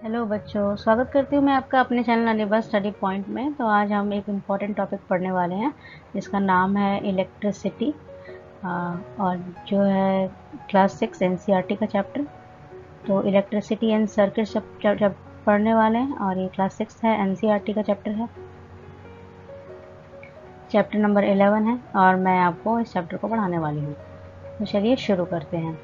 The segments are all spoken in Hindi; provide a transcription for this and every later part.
हेलो बच्चों, स्वागत करती हूँ मैं आपका अपने चैनल अनिबस स्टडी पॉइंट में। तो आज हम एक इम्पॉर्टेंट टॉपिक पढ़ने वाले हैं जिसका नाम है इलेक्ट्रिसिटी और जो है क्लास 6 एनसीईआरटी का चैप्टर। तो इलेक्ट्रिसिटी एंड सर्किट पढ़ने वाले हैं और ये क्लास 6 है, एनसीईआरटी का चैप्टर है, चैप्टर नंबर 11 है और मैं आपको इस चैप्टर को पढ़ाने वाली हूँ। तो चलिए शुरू करते हैं।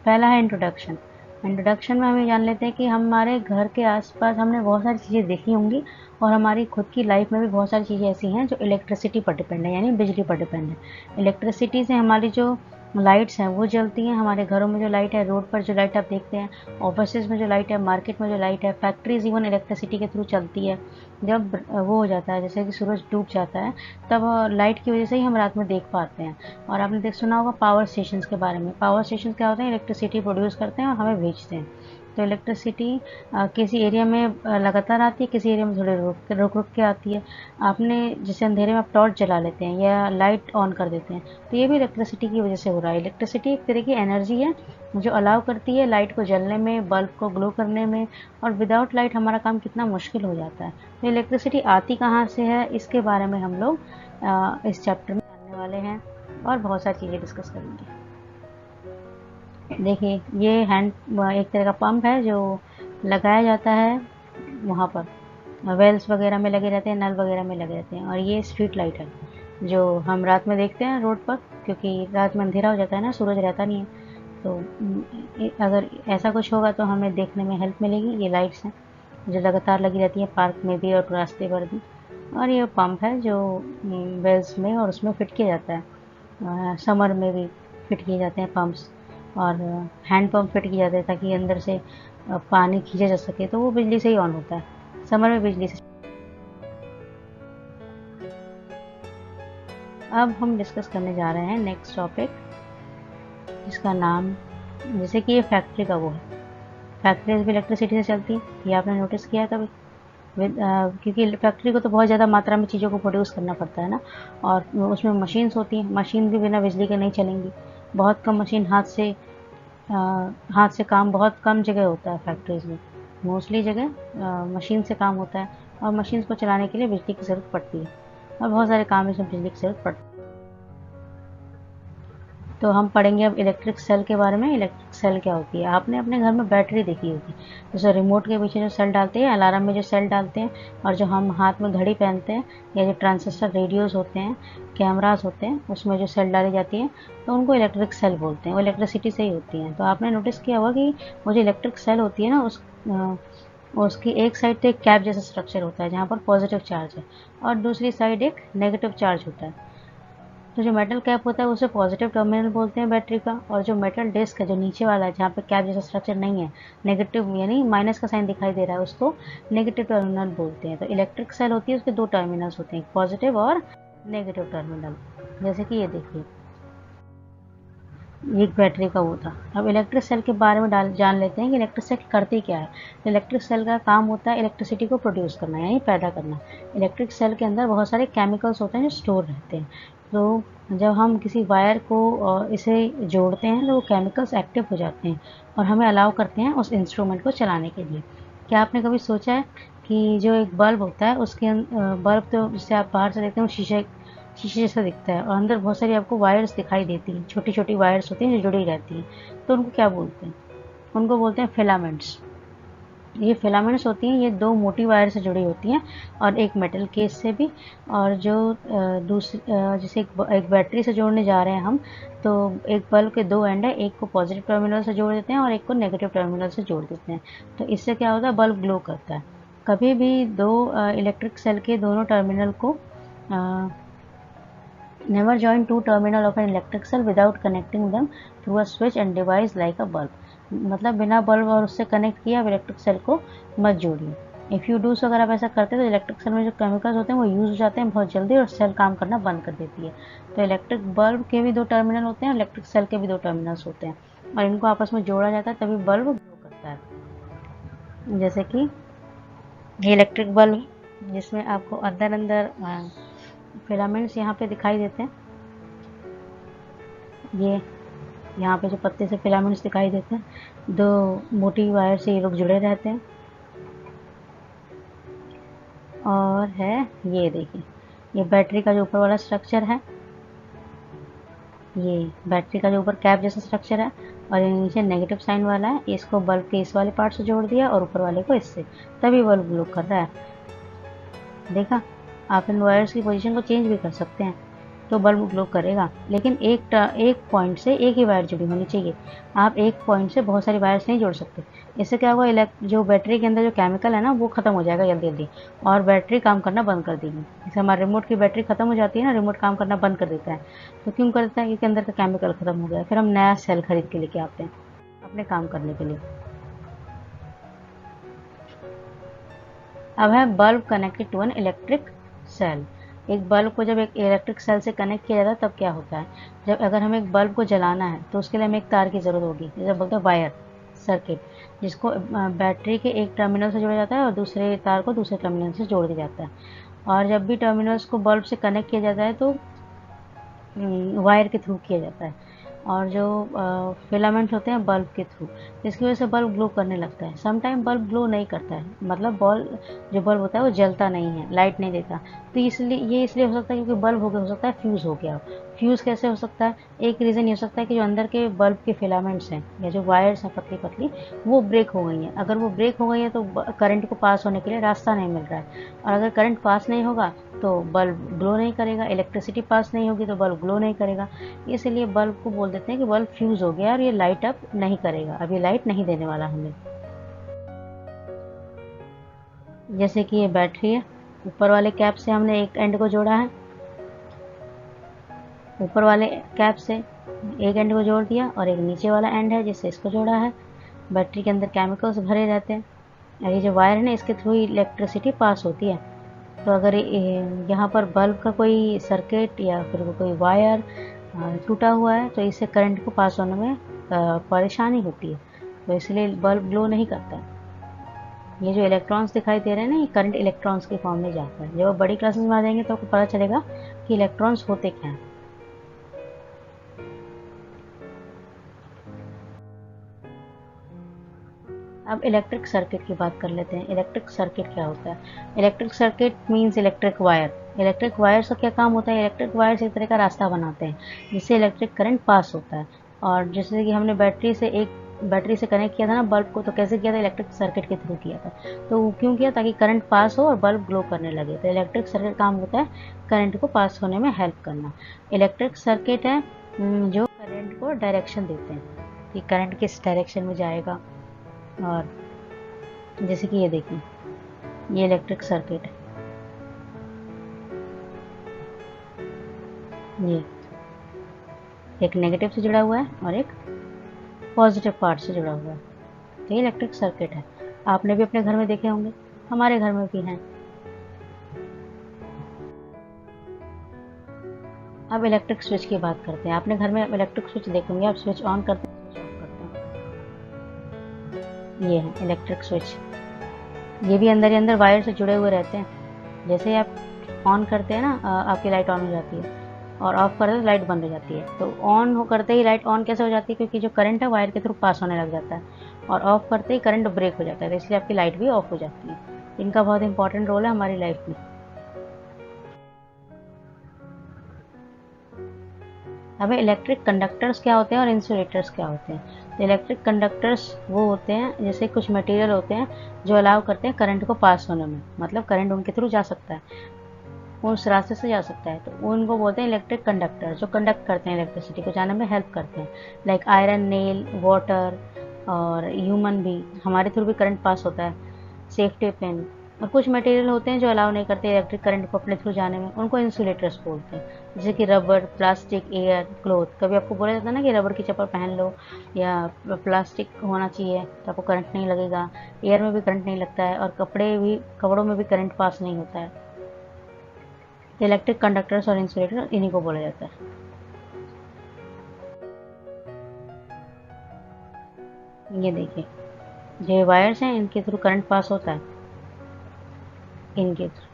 पहला है इंट्रोडक्शन। इंट्रोडक्शन में हम ये जान लेते हैं कि हमारे घर के आसपास हमने बहुत सारी चीज़ें देखी होंगी और हमारी खुद की लाइफ में भी बहुत सारी चीज़ें ऐसी हैं जो इलेक्ट्रिसिटी पर डिपेंड है, यानी बिजली पर डिपेंड है। इलेक्ट्रिसिटी से हमारी जो लाइट्स हैं वो जलती हैं, हमारे घरों में जो लाइट है, रोड पर जो लाइट आप देखते हैं, ऑफिस में जो लाइट है, मार्केट में जो लाइट है, फैक्ट्रीज इवन इलेक्ट्रिसिटी के थ्रू चलती है। जब वो हो जाता है, जैसे कि सूरज डूब जाता है, तब लाइट की वजह से ही हम रात में देख पाते हैं। और आपने सुना होगा पावर स्टेशंस के बारे में। पावर स्टेशंस क्या होते हैं? इलेक्ट्रिसिटी प्रोड्यूस करते हैं और हमें भेजते हैं। तो इलेक्ट्रिसिटी किसी एरिया में लगातार आती है, किसी एरिया में थोड़ी रुक रुक के आती है। आपने जैसे अंधेरे में आप टॉर्च जला लेते हैं या लाइट ऑन कर देते हैं, तो ये भी इलेक्ट्रिसिटी की वजह से हो रहा है। इलेक्ट्रिसिटी एक तरह की एनर्जी है जो अलाउ करती है लाइट को जलने में, बल्ब को ग्लो करने में, और विदाउट लाइट हमारा काम कितना मुश्किल हो जाता है। तो इलेक्ट्रिसिटी आती कहाँ से है, इसके बारे में हम लोग इस चैप्टर में जानने वाले हैं और बहुत सारी चीज़ें डिस्कस करेंगे। देखिए, ये हैंड एक तरह का पंप है जो लगाया जाता है वहाँ पर, वेल्स वगैरह में लगे रहते हैं, नल वगैरह में लगे रहते हैं। और ये स्ट्रीट लाइट है जो हम रात में देखते हैं रोड पर, क्योंकि रात में अंधेरा हो जाता है ना, सूरज रहता नहीं है। तो अगर ऐसा कुछ होगा तो हमें देखने में हेल्प मिलेगी। ये लाइट्स हैं जो लगातार लगी रहती हैं पार्क में भी और रास्ते पर भी। और ये पंप है जो वेल्स में और उसमें फिट किया जाता है। समर में भी फिट किए जाते हैं पंप्स, और हैंड पंप फिट किए जाते हैं ताकि अंदर से पानी खींचा जा सके। तो वो बिजली से ही ऑन होता है, समर में बिजली से। अब हम डिस्कस करने जा रहे हैं नेक्स्ट टॉपिक, जिसका नाम, जैसे कि ये फैक्ट्री का वो है, फैक्ट्रीज भी इलेक्ट्रिसिटी से चलती है। ये आपने नोटिस किया कभी? क्योंकि फैक्ट्री को तो बहुत ज़्यादा मात्रा में चीज़ों को प्रोड्यूस करना पड़ता है ना, और उसमें मशीन्स होती हैं। मशीन भी बिना बिजली के नहीं चलेंगी। बहुत कम मशीन हाथ से काम बहुत कम जगह होता है फैक्ट्रीज में। मोस्टली जगह मशीन से काम होता है, और मशीन को चलाने के लिए बिजली की ज़रूरत पड़ती है, और बहुत सारे काम इसमें बिजली की ज़रूरत पड़ती है। तो हम पढ़ेंगे अब इलेक्ट्रिक सेल के बारे में। इलेक्ट्रिक सेल क्या होती है? आपने अपने घर में बैटरी देखी होगी, जैसे रिमोट के पीछे जो सेल डालते हैं, अलार्म में जो सेल डालते हैं, और जो हम हाथ में घड़ी पहनते हैं, या जो ट्रांजिस्टर रेडियोस होते हैं, कैमरास होते हैं, उसमें जो सेल डाली जाती है, तो उनको इलेक्ट्रिक सेल बोलते हैं। वो इलेक्ट्रिसिटी से ही होती हैं। तो आपने नोटिस किया होगा कि वो जो इलेक्ट्रिक सेल होती है ना, उसकी एक साइड तो एक कैप जैसा स्ट्रक्चर होता है जहाँ पर पॉजिटिव चार्ज है, और दूसरी साइड एक नेगेटिव चार्ज होता है। तो जो मेटल कैप होता है उसे पॉजिटिव टर्मिनल बोलते हैं बैटरी का, और जो मेटल डिस्क है जो नीचे वाला है, जहाँ पे कैप जैसा स्ट्रक्चर नहीं है, नेगेटिव यानी माइनस का साइन दिखाई दे रहा है, उसको नेगेटिव टर्मिनल बोलते हैं। तो इलेक्ट्रिक सेल होती है, उसके दो टर्मिनल्स होते हैं, पॉजिटिव और नेगेटिव टर्मिनल। जैसे कि ये देखिए, एक बैटरी का वो था। अब इलेक्ट्रिक सेल के बारे में जान लेते हैं कि इलेक्ट्रिक सेल करती क्या है। तो इलेक्ट्रिक सेल का काम होता है इलेक्ट्रिसिटी को प्रोड्यूस करना, यानी पैदा करना। इलेक्ट्रिक सेल के अंदर बहुत सारे केमिकल्स होते हैं जो स्टोर रहते हैं। तो जब हम किसी वायर को इसे जोड़ते हैं तो वो केमिकल्स एक्टिव हो जाते हैं और हमें अलाउ करते हैं उस इंस्ट्रूमेंट को चलाने के लिए। क्या आपने कभी सोचा है कि जो एक बल्ब होता है, उसके बल्ब तो जिसे आप बाहर से देखते हैं वो शीशे शीशे जैसा दिखता है, और अंदर बहुत सारी आपको वायर्स दिखाई देती हैं, छोटी छोटी वायर्स होती हैं जो जुड़ी रहती हैं। तो उनको क्या बोलते हैं? उनको बोलते हैं फिलामेंट्स। ये फिलामेंट्स होती हैं, ये दो मोटी वायर से जुड़ी होती हैं और एक मेटल केस से भी। और जो दूसरी जैसे एक बैटरी से जोड़ने जा रहे हैं हम, तो एक बल्ब के दो एंड है, एक को पॉजिटिव टर्मिनल से जोड़ देते हैं और एक को नेगेटिव टर्मिनल से जोड़ देते हैं। तो इससे क्या होता है? बल्ब ग्लो करता है। कभी भी दो इलेक्ट्रिक सेल के दोनों टर्मिनल को never join two terminal of an electric cell without connecting them through a switch and device like a bulb। मतलब बिना बल्ब और उससे कनेक्ट किए आप इलेक्ट्रिक सेल को मत जोड़िए। इफ़ यू डू सो, अगर आप ऐसा करते हैं तो इलेक्ट्रिक सेल में जो केमिकल्स होते हैं वो यूज हो जाते हैं बहुत जल्दी और सेल काम करना बंद कर देती है। तो इलेक्ट्रिक बल्ब के भी दो टर्मिनल होते हैं, इलेक्ट्रिक सेल के भी दो टर्मिनल्स होते हैं, और इनको आपस में जोड़ा जाता है तभी बल्ब ग्लो करता है। जैसे कि ये इलेक्ट्रिक बल्ब, जिसमें आपको अंदर अंदर फिलामेंट्स यहाँ पे दिखाई देते हैं। यहाँ पे जो पत्ते से फिलामेंट्स दिखाई देते हैं, 2 मोटी वायर से ये लोग जुड़े रहते हैं। और है ये देखिए, ये बैटरी का जो ऊपर वाला स्ट्रक्चर है, ये बैटरी का जो ऊपर कैप जैसा स्ट्रक्चर है, और ये नीचे नेगेटिव साइन वाला है, इसको बल्ब के इस वाले पार्ट से जोड़ दिया और ऊपर वाले को इससे, तभी बल्ब ग्लो कर रहा है। देखा, आप इन वायर्स की पोजीशन को चेंज भी कर सकते हैं तो बल्ब ग्लो करेगा, लेकिन एक पॉइंट से एक ही वायर जुड़ी होनी चाहिए। आप एक पॉइंट से बहुत सारी वायर्स नहीं जोड़ सकते। इससे क्या होगा, जो बैटरी के अंदर जो केमिकल है ना, वो खत्म हो जाएगा जल्दी जल्दी, और बैटरी काम करना बंद कर देगी। जैसे हमारे रिमोट की बैटरी खत्म हो जाती है ना, रिमोट काम करना बंद कर देता है। तो क्यों करता है? क्योंकि अंदर का केमिकल खत्म हो गया। फिर हम नया सेल खरीद के लेके आते हैं अपने काम करने के लिए। अब है bulb connected to an electric cell. एक बल्ब को जब एक इलेक्ट्रिक सेल से कनेक्ट किया जाता है तब क्या होता है, जब अगर हमें एक बल्ब को जलाना है तो उसके लिए हमें एक तार की ज़रूरत होगी, जैसे बोलते हैं वायर सर्किट, जिसको बैटरी के एक टर्मिनल से जोड़ा जाता है और दूसरे तार को दूसरे टर्मिनल से जोड़ दिया जाता है। और जब भी टर्मिनल्स को बल्ब से कनेक्ट किया जाता है तो वायर के थ्रू किया जाता है, और जो फिलामेंट होते हैं बल्ब के थ्रू, इसकी वजह से बल्ब ग्लो करने लगता है। सम टाइम बल्ब ग्लो नहीं करता है, मतलब जो बल्ब होता है वो जलता नहीं है, लाइट नहीं देता। तो इसलिए हो सकता है क्योंकि बल्ब हो सकता है फ्यूज़ हो गया हो। फ्यूज़ कैसे हो सकता है? एक रीज़न ये हो सकता है कि जो अंदर के बल्ब के फिलामेंट्स हैं या जो वायर्स हैं पतली पतली, वो ब्रेक हो गई हैं। अगर वो ब्रेक हो गई है तो करंट को पास होने के लिए रास्ता नहीं मिल रहा है, और अगर करंट पास नहीं होगा तो बल्ब ग्लो नहीं करेगा, इलेक्ट्रिसिटी पास नहीं होगी तो बल्ब ग्लो नहीं करेगा। इसलिए बल्ब को बोल देते हैं कि बल्ब फ्यूज हो गया और ये लाइट अब नहीं करेगा, अब ये लाइट नहीं देने वाला हमें। जैसे कि ये बैटरी है, ऊपर वाले कैप से हमने एक एंड को जोड़ा है, ऊपर वाले कैप से एक एंड को जोड़ दिया, और एक नीचे वाला एंड है जिससे इसको जोड़ा है। बैटरी के अंदर केमिकल्स भरे रहते हैं, और ये जो वायर है ना, इसके थ्रू इलेक्ट्रिसिटी पास होती है। तो अगर यहाँ पर बल्ब का कोई सर्किट या फिर कोई वायर टूटा हुआ है तो इससे करंट को पास होने में परेशानी होती है, तो इसलिए बल्ब ग्लो नहीं करता है। ये जो इलेक्ट्रॉन्स दिखाई दे रहे हैं ना, ये करंट इलेक्ट्रॉन्स के फॉर्म में जाता है। जब आप बड़ी क्लासेस में आ जाएंगे तो आपको पता चलेगा कि इलेक्ट्रॉन्स होते क्या हैं। अब इलेक्ट्रिक सर्किट की बात कर लेते हैं। इलेक्ट्रिक सर्किट क्या होता है? Electric circuit means electric wire. Electric wire का क्या काम होता है? इलेक्ट्रिक वायर एक तरह का रास्ता बनाते हैं जिससे इलेक्ट्रिक करंट पास होता है। और जैसे कि हमने बैटरी से कनेक्ट किया था ना बल्ब को, तो कैसे किया था? इलेक्ट्रिक सर्किट के थ्रू किया था। तो वो क्यों किया? ताकि करंट पास हो और बल्ब ग्लो करने लगे। तो इलेक्ट्रिक सर्किट काम होता है करंट को पास होने में हेल्प करना। इलेक्ट्रिक सर्किट है जो करंट को डायरेक्शन देते हैं कि करंट किस डायरेक्शन में जाएगा। और जैसे कि ये देखिए, ये इलेक्ट्रिक सर्किट है, ये एक नेगेटिव से जुड़ा हुआ है और एक पॉजिटिव पार्ट से जुड़ा हुआ है। तो ये इलेक्ट्रिक सर्किट है। आपने भी अपने घर में देखे होंगे, हमारे घर में भी हैं। अब इलेक्ट्रिक स्विच की बात करते हैं। आपने घर में इलेक्ट्रिक स्विच देखे होंगे, आप स्विच ऑन करते हैं, स्विच ऑफ करते हैं। ये है इलेक्ट्रिक स्विच। ये भी अंदर ही अंदर वायर से जुड़े हुए रहते हैं। जैसे ही आप ऑन करते हैं ना, आपकी लाइट ऑन हो जाती है, और ऑफ करते तो लाइट बंद हो जाती है। तो ऑन हो करते ही लाइट ऑन कैसे हो जाती है? क्योंकि जो करंट है वायर के थ्रू पास होने लग जाता है, और ऑफ करते ही करंट ब्रेक हो जाता है, तो इसलिए आपकी लाइट भी ऑफ हो जाती है। इनका बहुत इंपॉर्टेंट रोल है हमारी लाइफ में। अब इलेक्ट्रिक कंडक्टर्स क्या होते हैं और इंसुलेटर्स क्या होते हैं? तो इलेक्ट्रिक कंडक्टर्स वो होते हैं, जैसे कुछ मटेरियल होते हैं जो अलाउ करते हैं करंट को पास होने में, मतलब करंट उनके थ्रू जा सकता है, उस रास्ते से जा सकता है। तो उनको बोलते हैं इलेक्ट्रिक कंडक्टर, जो कंडक्ट करते हैं, इलेक्ट्रिसिटी को जाने में हेल्प करते हैं। लाइक आयरन, नेल, वाटर, और ह्यूमन भी, हमारे थ्रू भी करंट पास होता है। Safety pin. और कुछ मटेरियल होते हैं जो अलाउ नहीं करते इलेक्ट्रिक करंट को अपने थ्रू जाने में, उनको इंसुलेटर्स बोलते हैं। जैसे कि रबर, प्लास्टिक, एयर, क्लोथ। कभी आपको बोला जाता है ना कि रबर की चप्पल पहन लो, या प्लास्टिक होना चाहिए तो आपको करंट नहीं लगेगा। एयर में भी करंट नहीं लगता है, और कपड़ों में भी करंट पास नहीं होता है। तो इलेक्ट्रिक कंडक्टर्स और इंसुलेटर इन्हीं को बोला जाता है। ये देखिए, जो वायर्स हैं इनके थ्रू करंट पास होता है, इनके थ्रू,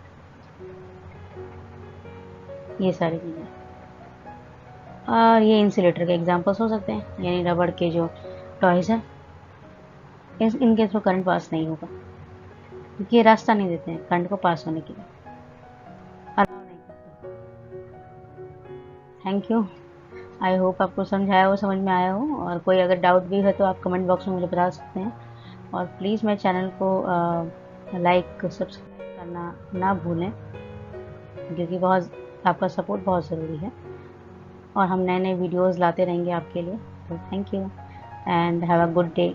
ये सारी चीज़ें। और ये इंसुलेटर के एग्जांपल्स हो सकते हैं, यानी रबड़ के जो टॉयज़ हैं इनके थ्रू करंट पास नहीं होगा, क्योंकि ये रास्ता नहीं देते हैं करंट को पास होने के लिए, अलाउ नहीं करते। Thank you. आई होप आपको समझाया हो, समझ में आया हो, और कोई अगर डाउट भी है तो आप कमेंट बॉक्स में मुझे बता सकते हैं। और प्लीज़ मेरे चैनल को लाइक सब्सक्राइब करना ना भूलें, क्योंकि बहुत आपका सपोर्ट बहुत ज़रूरी है, और हम नए नए वीडियोज़ लाते रहेंगे आपके लिए। तो thank you and have a good day.